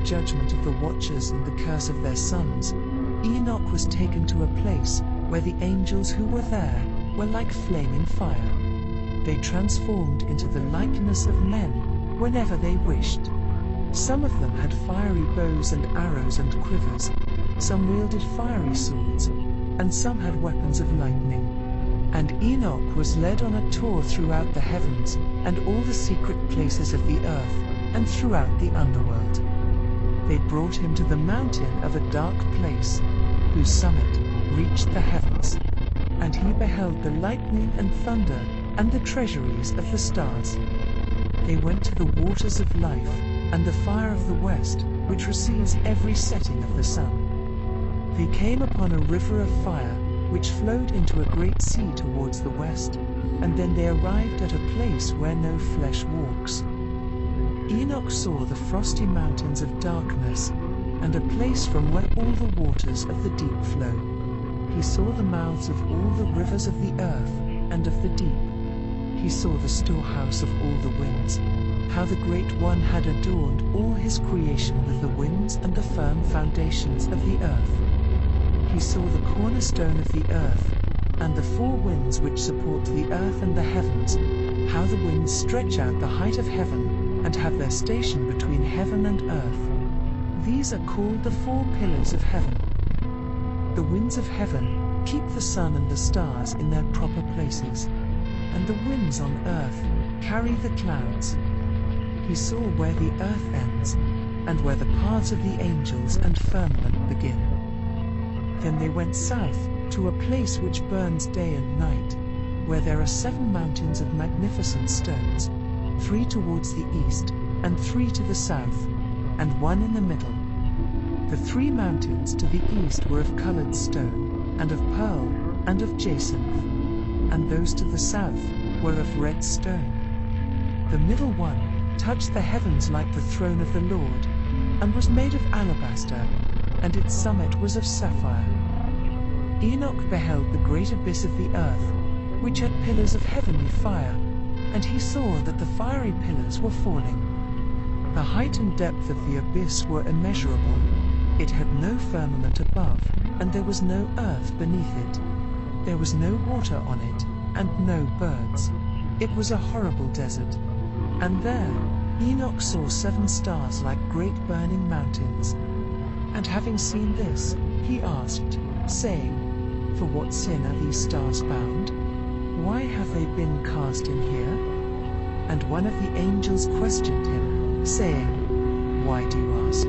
judgment of the watchers and the curse of their sons, Enoch was taken to a place where the angels who were there were like flaming fire. They transformed into the likeness of men whenever they wished. Some of them had fiery bows and arrows and quivers, some wielded fiery swords, and some had weapons of lightning. And Enoch was led on a tour throughout the heavens and all the secret places of the earth, and throughout the underworld. They brought him to the mountain of a dark place, whose summit reached the heavens. And he beheld the lightning and thunder and the treasuries of the stars. They went to the waters of life and the fire of the west, which receives every setting of the sun. They came upon a river of fire, which flowed into a great sea towards the west, and then they arrived at a place where no flesh walks. Enoch saw the frosty mountains of darkness, and a place from where all the waters of the deep flow. He saw the mouths of all the rivers of the earth and of the deep. He saw the storehouse of all the winds, how the Great One had adorned all his creation with the winds and the firm foundations of the earth. He saw the cornerstone of the earth, and the four winds which support the earth and the heavens, how the winds stretch out the height of heaven, and have their station between heaven and earth. These are called the four pillars of heaven. The winds of heaven keep the sun and the stars in their proper places, and the winds on earth carry the clouds. He saw where the earth ends, and where the paths of the angels and firmament begin. Then they went south, to a place which burns day and night, where there are 7 mountains of magnificent stones, 3 towards the east, and 3 to the south, and 1 in the middle. The 3 mountains to the east were of colored stone, and of pearl, and of jacinth, and those to the south were of red stone. The middle one touched the heavens like the throne of the Lord, and was made of alabaster, and its summit was of sapphire. Enoch beheld the great abyss of the earth, which had pillars of heavenly fire, and he saw that the fiery pillars were falling. The height and depth of the abyss were immeasurable. It had no firmament above, and there was no earth beneath it. There was no water on it, and no birds. It was a horrible desert. And there Enoch saw 7 stars like great burning mountains. And having seen this, he asked, saying, For what sin are these stars bound? Why have they been cast in here? And one of the angels questioned him, saying, Why do you ask?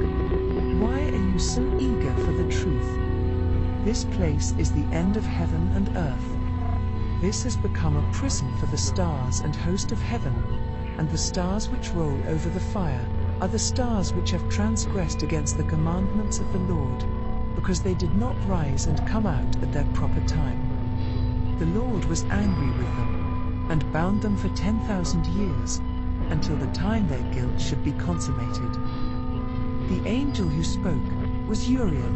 Why are you so eager for the truth? This place is the end of heaven and earth. This has become a prison for the stars and host of heaven, and the stars which roll over the fire are the stars which have transgressed against the commandments of the Lord, because they did not rise and come out at their proper time. The Lord was angry with them, and bound them for 10,000 years, until the time their guilt should be consummated. The angel who spoke was Uriel,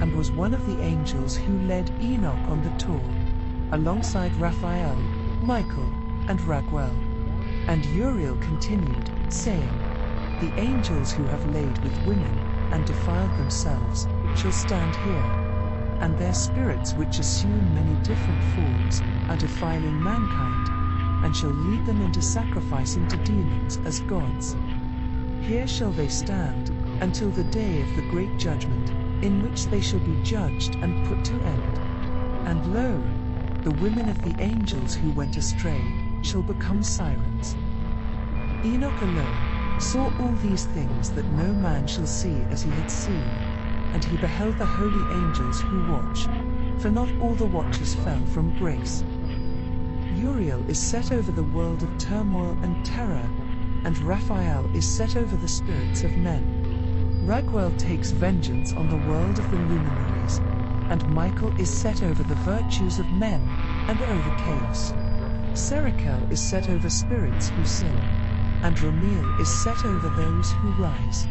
and was one of the angels who led Enoch on the tour, alongside Raphael, Michael, and Raguel. And Uriel continued, saying, The angels who have laid with women, and defiled themselves, shall stand here, and their spirits which assume many different forms, are defiling mankind, and shall lead them into sacrificing to demons as gods. Here shall they stand, until the day of the great judgment, in which they shall be judged and put to end. And lo, the women of the angels who went astray shall become sirens. Enoch alone saw all these things that no man shall see as he had seen, and he beheld the holy angels who watch, for not all the watchers fell from grace. Uriel is set over the world of turmoil and terror, and Raphael is set over the spirits of men. Raguel takes vengeance on the world of the luminaries, and Michael is set over the virtues of men and over chaos. Serakel is set over spirits who sin, and Ramiel is set over those who rise.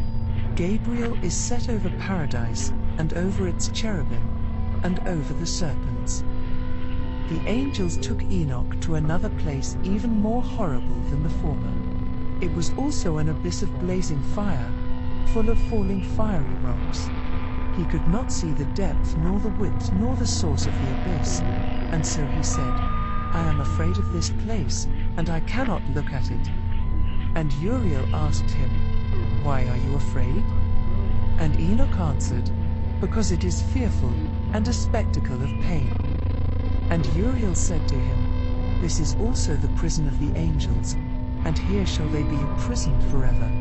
Gabriel is set over paradise, and over its cherubim, and over the serpents. The angels took Enoch to another place even more horrible than the former. It was also an abyss of blazing fire, full of falling fiery rocks. He could not see the depth nor the width nor the source of the abyss, and so he said, I am afraid of this place, and I cannot look at it. And Uriel asked him, Why are you afraid? And Enoch answered, Because it is fearful, and a spectacle of pain. And Uriel said to him, This is also the prison of the angels, and here shall they be imprisoned forever.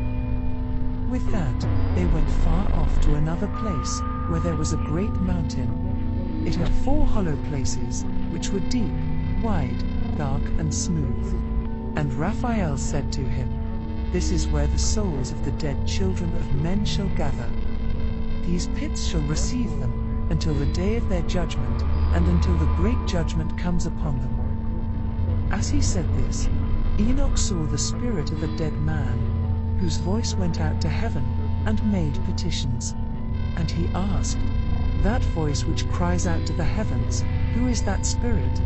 With that, they went far off to another place, where there was a great mountain. It had 4 hollow places, which were deep, wide, dark, and smooth. And Raphael said to him, This is where the souls of the dead children of men shall gather. These pits shall receive them, until the day of their judgment, and until the great judgment comes upon them. As he said this, Enoch saw the spirit of a dead man, whose voice went out to heaven, and made petitions. And he asked, That voice which cries out to the heavens, who is that spirit?